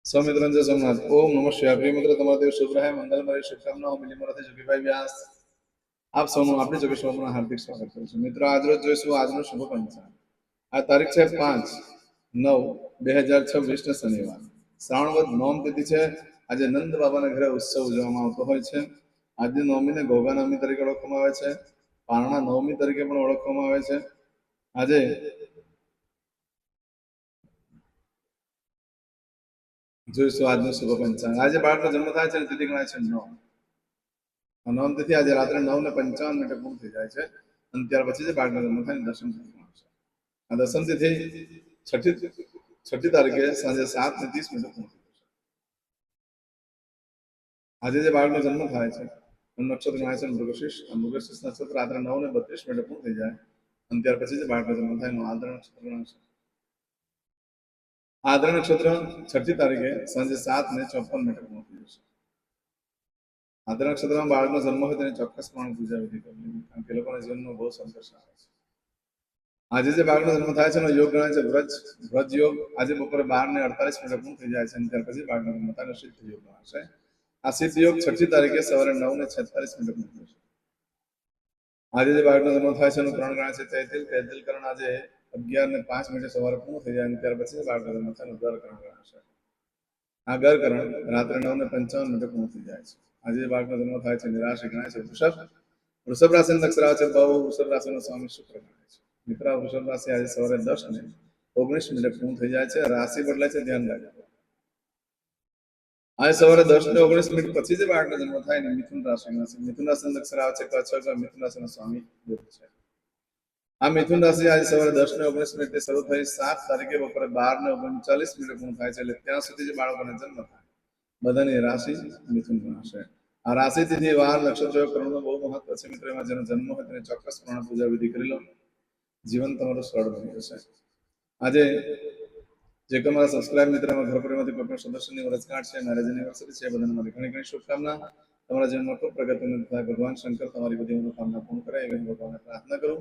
सौमित्रन जय सोमनाथ। ओम नमः शिवाय। प्रिय मित्र, તમારો દિવસ શુભ રહે, મંગલમય શુભકામનાઓ મિલી મોરાથી જોગીભાઈ વ્યાસ આપ સૌનું આપણી જોગી શોમાં હાર્દિક સ્વાગત કરું છું। મિત્રો, આજરોજ જોઈશું આજનો શુભ પંચાંગ। આ તારીખ છે 5/9/2026 ને શનિવાર, શ્રાવણ વદ નોમ તિથિ છે। આજે નંદ બાબાના ઘરે ઉત્સવ ઉજવવામાં આવતો હોય છે। આજની નવમીને ગોગા નવમી તરીકે ઓળખવામાં આવે છે, પારણા નવમી તરીકે પણ ઓળખવામાં આવે છે। આજે જોઈશું આજનો શુભ પંચાંગ। આજે બાળકનો જન્મ થાય છે, તિથિ ગણાય છે નોમ। નોમ તિથિ આજે રાત્રે 9:55 પૂર્ણ થઈ જાય છે અને ત્યાર પછી જે બાળકનો જન્મ થાય દશમ તિથિ આવશે। આ દશમ તિથિ છઠ્ઠી તારીખે સાંજે 7:30 પૂર્ણ થઈ જશે। આજે જે બાળકનો જન્મ થાય છે નક્ષત્ર ગણાય છે મૃગશીર્ષ। મૃગશીર્ષ નક્ષત્ર રાત્રે 9:32 પૂર્ણ થઈ જાય અને ત્યાર પછી જે બાળકનો જન્મ થાય એનું આદ્ર નક્ષત્ર ગણાય છે। આદ્ર નક્ષત્ર છઠ્ઠી તારીખે સાંજે 7:54 પૂર્ણ થઈ જશે। આદ્ર નક્ષત્રમાં બાળકનો જન્મ હોય તેની ચોક્કસ પણ પૂજા વિધિ કરવી, કારણ કે લોકોના જીવનમાં બહુ સંઘર્ષ આવે છે। આજે જે બાળકનો જન્મ થાય છે એનો યોગ ગણાય છે વ્રજ યોગ। આજે બપોરે 12:48 પૂર્ણ થઈ જાય છે અને ત્યાર પછી બાળકનો જન્મ થાય સિદ્ધ યોગ ગણાશે। આ સિદ્ધ યોગ છઠ્ઠી તારીખે સવારે 9:46 પૂર્ણ થશે। આજે જે બાળકનો જન્મ થાય છે એનું કરણ ગણાય છે તૈતિલ। તૈતિલ કરણ આજે 11:05 સવારે પૂર્ણ થઈ જાય અને ત્યાર પછી બાળકનો જન્મ થાય એનું ગર કરણ ગણાશે। આ ગર કરણ રાત્રે 9:55 પૂર્ણ થઈ જાય છે। આજે બાળકનો જન્મ થાય છે નિરાશી ગણાય છે વૃષભ। વૃષભ રાશિનો અક્ષર આવે છે બહુ। વૃષભ રાશિનો સ્વામી શુક્ર ગણાય છે। મિત્ર, વૃષભ રાશિ આજે સવારે 10:19 પૂર્ણ થઈ જાય છે। રાશિ બદલાય છે, ધ્યાન રાખજો। આજે સવારે 10:19 પછી જે બાળકનો જન્મ થાય ને મિથુન રાશિનો છે। મિથુન રાશિનો અક્ષર આવે છે ક, છ, ગ। મિથુન રાશિનો સ્વામી બુધ છે। આ મિથુન રાશિ આજે સવારે 10:19 શરૂ થઈ 7 તારીખે બપોરે 12:39 પૂર્ણ થાય છે। એટલે ત્યાં સુધી જે બાળકોને જન્મ થાય બધાની રાશિ મિથુન ગણાશે। આ રાશિ તિથિ વાર નક્ષત્ર કરણનું બહુ મહત્વ છે મિત્રો। એમાં જેનો જન્મ હોય તેને ચોક્કસ પ્રમાણે પૂજા વિધિ કરી લો, જીવન તમારું સરળ બની જશે। આજે જે તમારા સબસ્ક્રાઇબ મિત્ર એમાં ઘર પરિવારમાંથી કોઈ પણ સદસ્યની વર્ષગાંઠ છે, મેરેજ એનિવર્સરી છે, બધાને મારી ઘણી ઘણી શુભકામના। તમારા જીવનમાં ખૂબ પ્રગતિને થાય, ભગવાન શંકર તમારી બધી મનોકામના પૂર્ણ કરે એવી ભગવાનને પ્રાર્થના કરું।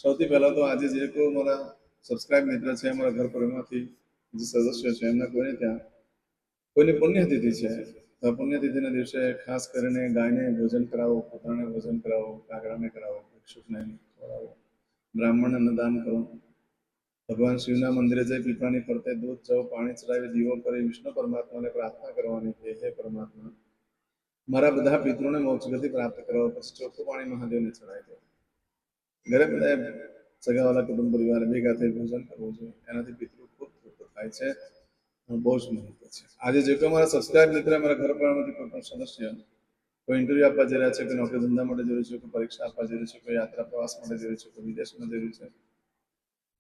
સૌથી પહેલા તો આજે જે કોઈ મારા સબસ્ક્રાઇબ મિત્ર છે, અમારા ઘર પરિવારમાંથી જે સદસ્યો છે એમના કોઈને ત્યાં કોઈની પુણ્યતિથિ છે તો પુણ્યતિથિના દિવસે ખાસ કરીને ગાયને ભોજન કરાવો, કૂતરાને ભોજન કરાવો, કાગડાને કરાવો, ભિક્ષુકને ખવડાવો, બ્રાહ્મણને દાન કરો। ભગવાન શિવના મંદિરે જઈ પીપળાની ફરતે દૂધ, જવ, પાણી ચડાવી દીવો કરી વિષ્ણુ પરમાત્માને પ્રાર્થના કરવાની કે હે પરમાત્મા, મારા બધા પિતૃને મોક્ષ ગતિ પ્રાપ્ત કરવા। પછી ચોખ્ખું પાણી મહાદેવને ચડાવી દો। ઘરે બધા સગાવાલા કુટુંબ પરિવાર ભેગા થઈ ભોજન કરવું જોઈએ, એનાથી પિતૃ ખૂબ તૃપ્ત થાય છે, બહુ જ મહત્વ છે। આજે જે કોઈ મારા સબસ્ક્રાઇબ મિત્ર મારા ઘર પરિવારમાંથી કોઈ પણ સદસ્ય કોઈ ઇન્ટરવ્યુ આપવા જઈ રહ્યા છે, કોઈ નોકરી ધંધા માટે જઈ રહ્યું છે, કોઈ પરીક્ષા આપવા જઈ રહ્યું છે, કોઈ યાત્રા પ્રવાસ માટે જઈ રહ્યું છે, કોઈ વિદેશમાં જઈ રહ્યું છે,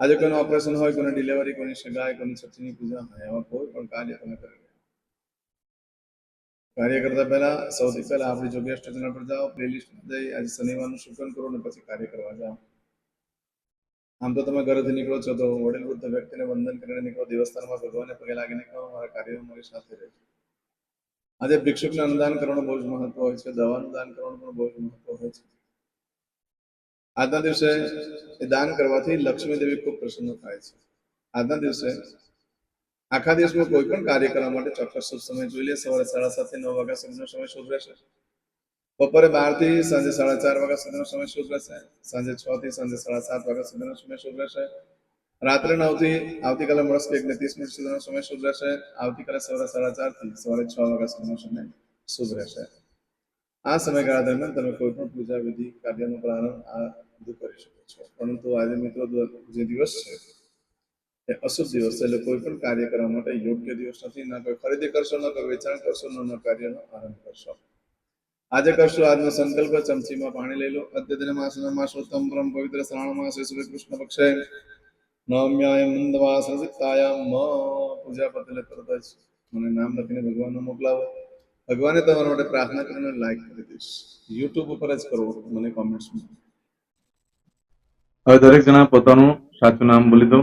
આજે કોઈનું ઓપરેશન હોય, કોઈની ડિલિવરી, કોઈની સગાઈ, કોઈની છઠ્ઠીની પૂજા હોય, એવા કોઈ પણ કાર્ય તમે કરી કાર્ય કરતા પહેલા સૌથી પહેલા આપણી જો ગેસ્ટ ચેનલ પર જાઓ, પ્લેલિસ્ટમાં જઈ આજે શનિવારનું શુકન કરો અને પછી કાર્ય કરવા જાઓ। આમ તો તમે ઘરેથી નીકળો છો તો વડીલ વૃદ્ધ વ્યક્તિને વંદન કરીને નીકળો, દેવસ્થાનમાં ભગવાનને પગે લાગીને કહો મારા કાર્યો મારી સાથે રહેજો। આજે ભિક્ષુકને અન્નદાન કરવાનું બહુ જ મહત્વ હોય છે, દવાનું દાન કરવાનું પણ બહુ જ મહત્વ હોય છે। આજના દિવસે એ દાન કરવાથી લક્ષ્મી દેવી ખૂબ પ્રસન્ન થાય છે। આજના દિવસે આખા દિવસમાં કોઈ પણ કાર્ય કરવા માટે ચોક્કસ શુભ સમય જોઈ લે। સવારે 7:30 થી 9 વાગ્યા સુધીનો સમય શુભ રહેશે। બપોરે 12 થી સાંજે 4:30 વાગ્યા સુધીનો સમય શુભ રહેશે। સાંજે 6 થી સાંજે 7:30 વાગ્યા સુધીનો સમય શુભ રહેશે। રાત્રે 9 થી આવતીકાલે મળસ્કે 1:30 સુધીનો સમય શુભ રહેશે। આવતીકાલે સવારે 4:30 થી સવારે 6 વાગ્યા સુધીનો સમય શુભ રહેશે। આ સમયગાળા દરમિયાન તમે કોઈ પણ પૂજા વિધિ કાર્યનો પ્રારંભ આ બધું કરી શકો છો। પરંતુ આજે મિત્રો જે દિવસ છે એ અશુભ દિવસ છે, એટલે કોઈ પણ કાર્ય કરવા માટે યોગ્ય દિવસ નથી। ના કોઈ ખરીદી કરશો, ના કોઈ વેચાણ કરશો, ના કાર્યનો આરંભ કરશો। આજે કરશો આજનો સંકલ્પ, ચમચીમાં પાણી લઈ લો। અદ્યતન માસોત્તમ પરમ પવિત્ર શ્રાવણ માસે શુક્લ કૃષ્ણ પક્ષે નવમ્યાયમ મંદવા સંસિતાયામ પૂજા પતલે તરત જ મને નામ લખીને ભગવાનને મોકલાવો। ભગવાને તમારા માટે પ્રાર્થના કરીને લાઈક કરી દઈશ। યુટ્યુબ ઉપર જ કરો, મને કોમેન્ટ્સમાં। હવે દરેક જણા પોતાનું સાચું નામ બોલી દો।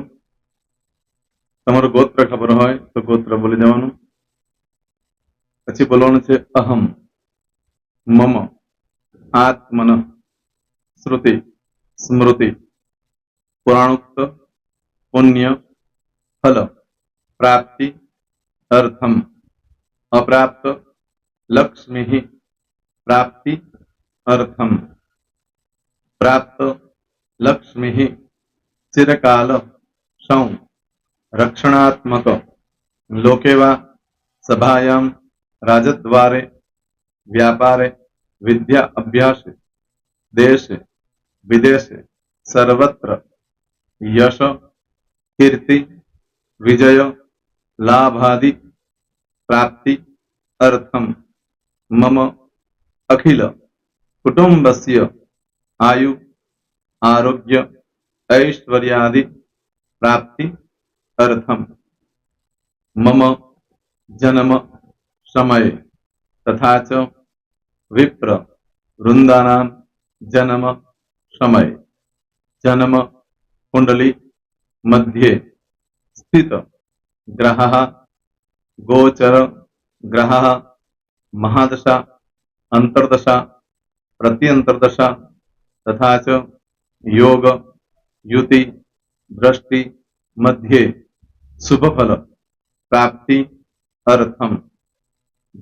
તમારું ગોત્ર ખબર હોય તો ગોત્ર બોલી દેવાનું। પછી બોલવાનું છે અહમ, મમ, આત્મન, શ્રુતિ, સ્મૃતિ, પુરાણોક્ત, પુણ્ય, ફલ, પ્રાપ્તિ, અર્થમ, अप्राप्त लक्ष्मी प्राप्ति अर्थम प्राप्त लक्ष्मी चिरकाल सौ रक्षणात्मक लोकेवा सभायां राजद्वारे व्यापारे विद्या अभ्यास देश विदेश सर्वत्र यश कीर्ति विजय लाभादि प्राप्ति अर्थम मम अखिल कुटुंबस्य आयु आरोग्य ऐश्वर्यादि प्राप्ति अर्थम मम जन्म समय तथा च विप्र वृंदानां जन्म समय जन्म कुंडली मध्ये स्थित ग्रहः गोचर ग्रहः महादशा अंतर्दशा प्रत्यंतर्दशा तथा च योग युति दृष्टि मध्ये शुभफल प्राप्ति अर्थम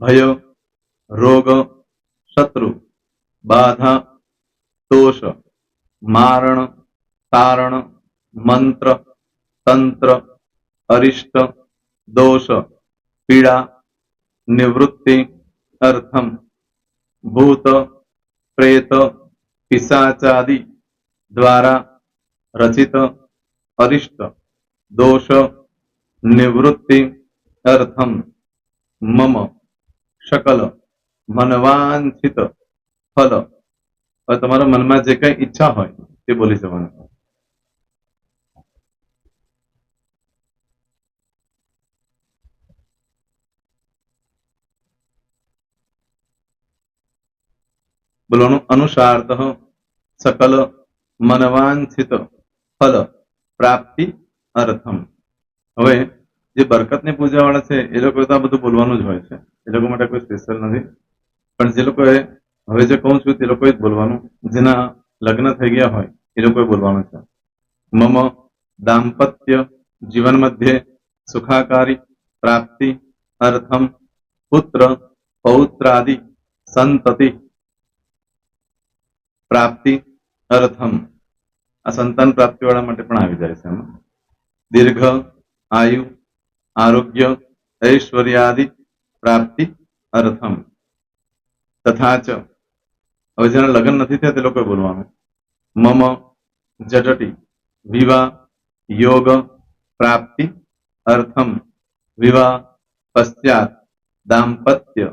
भय रोग शत्रु बाधा दोष मारण तारण मंत्र तंत्र अरिष्ट दोष पीड़ा निवृत्ति अर्थम भूत प्रेत पिशाचादि द्वारा रचित अरिष्ट दोष निवृत्ति अर्थम मम सकल मनवांछित फल और तुम्हारा मन में जे कई इच्छा हो ते बोली जवान बोलो अनुसारतः सकल मनवांछित फल प्राप्ति अर्थम હવે જે બરકતને પૂજાવાળા છે એ લોકો તો આ બધું બોલવાનું જ હોય છે એ લોકો માટે કોઈ સ્પેશિયલ નથી પણ જે લોકોએ હવે જે કહું છું તે લોકોએ જ બોલવાનું જેના લગ્ન થઈ ગયા હોય એ લોકોએ બોલવાનું છે મમ દાંપત્ય જીવન મધ્યે સુખાકારી પ્રાપ્તિ અર્થમ પુત્ર પૌત્રાદિ સંતતિ પ્રાપ્તિ અર્થમ આ સંતાન પ્રાપ્તિવાળા માટે પણ આવી જાય છે એમાં દીર્ઘ आयु आरोग्य ऐश्वर्यादि प्राप्ति अर्थम तथा च હવે જેના લગ્ન નથી થયા તે લોકોએ બોલવાનું મમ જટટી વિવાહ યોગ પ્રાપ્તિ અર્થમ વિવાહ પશ્ચાત દાંપત્ય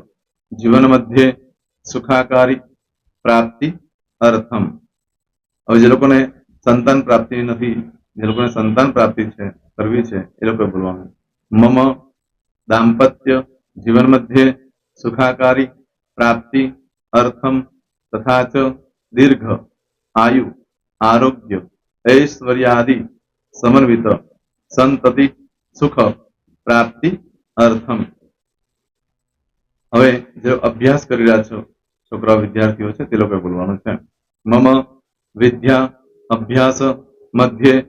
જીવન મધ્યે સુખાકારી પ્રાપ્તિ અર્થમ હવે જે લોકોને સંતાન પ્રાપ્તિ નથી જે લોકોને સંતાન પ્રાપ્તિ છે કરવી છે એ લોકોએ બોલવાનું મમ દાંપત્ય જીવન મધ્યે સુખાકારી પ્રાપ્તિ અર્થમ તથા ચ દીર્ઘ આયુ આરોગ્ય ऐश्वर्यादि समन्वित संतति सुख प्राप्ति अर्थम હવે જે અભ્યાસ કરી રહ્યા છો છોકરા વિદ્યાર્થીઓ છે તે લોકોએ બોલવાનું છે મમ વિદ્યા અભ્યાસ મધ્યે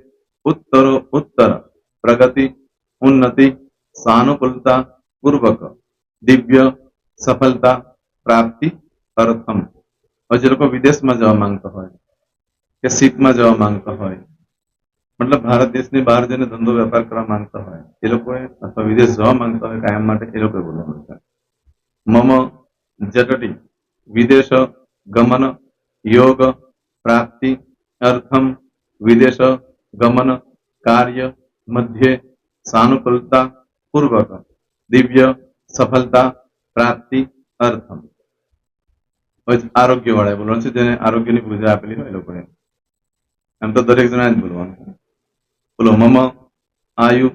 ઉત્તરો ઉત્તર પ્રગતિ ઉન્નતિ સાનુકૂલતા પૂર્વક દિવ્ય સફળતા પ્રાપ્તિ અર્થમ હવે જે લોકો વિદેશમાં જવા માંગતા હોય કે શીપમાં જવા માંગતા હોય મતલબ ભારત દેશની બહાર જઈને ધંધો વેપાર કરવા માંગતા હોય એ લોકોએ અથવા વિદેશ જવા માંગતા હોય કાયમ માટે એ લોકોએ બોલવાનું છે મમ જટટી વિદેશ ગમન યોગ પ્રાપ્તિ અર્થમ વિદેશ ગમન કાર્ય મધ્યે સાનુકૂલતા પૂર્વક દિવ્ય સફળતા પ્રાપ્તિ અર્થમ આરોગ્ય વાળા બોલવાનું છે જેને આરોગ્યની પૂજા આપેલી હોય એ લોકોએ એમ તો દરેક જણા જ બોલવાનું છે બોલો મમ આયુ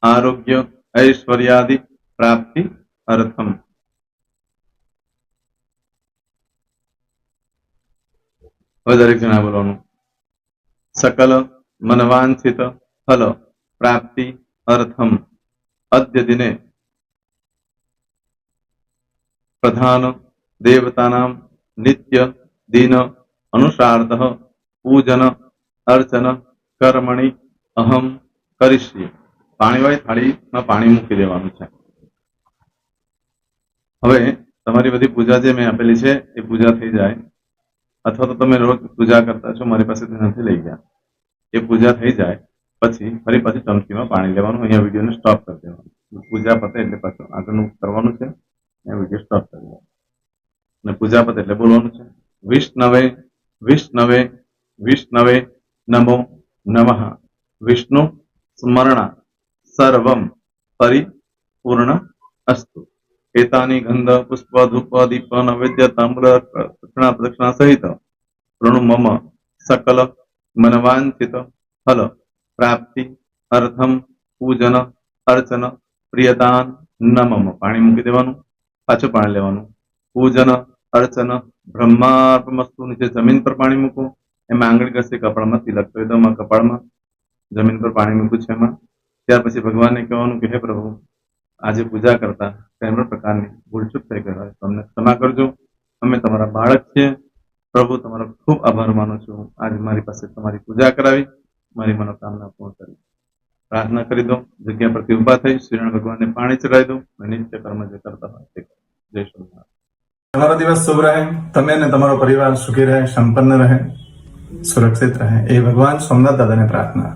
આરોગ્ય ऐश्वर्यादि प्राप्ति अर्थम હવે દરેક જણા બોલવાનું सकल मनवांछित फल प्राप्ति अर्थम अद्य दिने प्रधान देवतानां नित्य दिन अनुसारतः पूजन अर्चन कर्मणि अहम करिष्ये પાણીવાળી થાળીમાં પાણી મૂકી દેવાનું છે હવે તમારી બધી પૂજા જે મેં આપેલી છે એ પૂજા થઈ જાય, અથવા તો તમે રોજ પૂજા કરતા છો, મારી પાસેથી નથી લઈ ગયા, એ પૂજા થઈ જાય પછી ફરી પાછી ચમચીમાં પાણી લેવાનું. અહીંયા વિડીયોને સ્ટોપ કરી દેવાનું. પૂજા પતે એટલે પાછું આગળનું કરવાનું છે. અહીંયા વિડીયો સ્ટોપ કરી દેવાનો અને પૂજા પતે એટલે બોલવાનું છે વિષ્ણવે વિષ્ણવે વિષ્ણવે નમો નમઃ વિષ્ણુ સ્મરણા સર્વમ પરિપૂર્ણ અસ્તુ. એતાની ગંધ પુષ્પ ધૂપ દીપ નૈવેદ્ય તામ્ર દક્ષિણા પ્રદક્ષિણા સહિત પ્રણુ મમ સકલ મનવાંચિત ફલ પ્રાપ્તિ અર્થમ પૂજન અર્ચન પ્રિયદાન નમમ. પાણી મૂકી દેવાનું, પાછું પાણી લેવાનું. પૂજન અર્ચન બ્રહ્માર્પણમસ્તુ. નીચે જમીન પર પાણી મૂકો, એમાં આંગળી ઘસી કપાળમાં તિલક કરી દો. કપાળમાં જમીન પર પાણી મૂક્યું છે એમાં. ત્યાર પછી ભગવાનને કહેવાનું કે હે પ્રભુ, આજે પૂજા કરતા કોઈ પણ પ્રકારની ભૂલચૂક થઈ ગઈ હોય તો અમને ક્ષમા કરજો. અમે તમારા બાળક છીએ. પ્રભુ, તમારો ખૂબ આભાર માનું છું. આજે મારી પાસે તમારી પૂજા કરાવી, મારી મનોકામના પૂર્ણ કરી. પ્રાર્થના કરી દો. જગ્યા પરથી ઉભા થઈ શ્રીનારાયણ ભગવાનને પાણી ચડાવી દો અને નિત્ય કર્મ જે કરતા હોય તે કરો. જય શ્રી. તમારો દિવસ શુભ રહે, તમે અને તમારો પરિવાર સુખી રહે, સંપન્ન રહે, સુરક્ષિત રહે, એ ભગવાન સોમનાથ દાદાને પ્રાર્થના.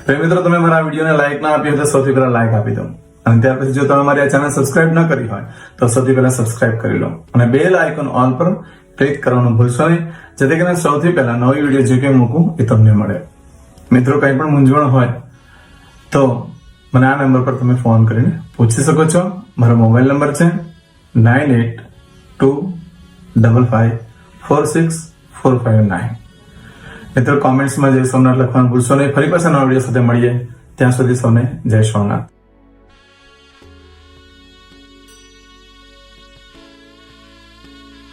તો મિત્રો, તમે મારા વિડીયોને લાઈક ના આપી હોય તો સૌથી પહેલા લાઈક આપી દો, અને ત્યાર પછી જો તમે મારી આ ચેનલ સબસ્ક્રાઇબ ન કરી હોય તો સૌથી પહેલા સબસ્ક્રાઇબ કરી લો, અને બેલ આઇકોન ઓલ પર ક્લિક કરવાનું ભૂલશો નહીં, જેથી કરીને સૌથી પહેલા નવી વિડીયો જે કંઈ મૂકું એ તમને મળે. મિત્રો, કંઈ પણ મૂંઝવણ હોય તો મને આ નંબર પર તમે ફોન કરીને પૂછી શકો છો. મારો મોબાઈલ નંબર છે 9825546459. મિત્રો, કોમેન્ટ્સમાં જય સોમનાથ લખવાનું ભૂલશો નહીં. ફરી પાછા નવા વિડીયો સાથે મળીએ. ત્યાં સુધી સૌને જય સોમનાથ.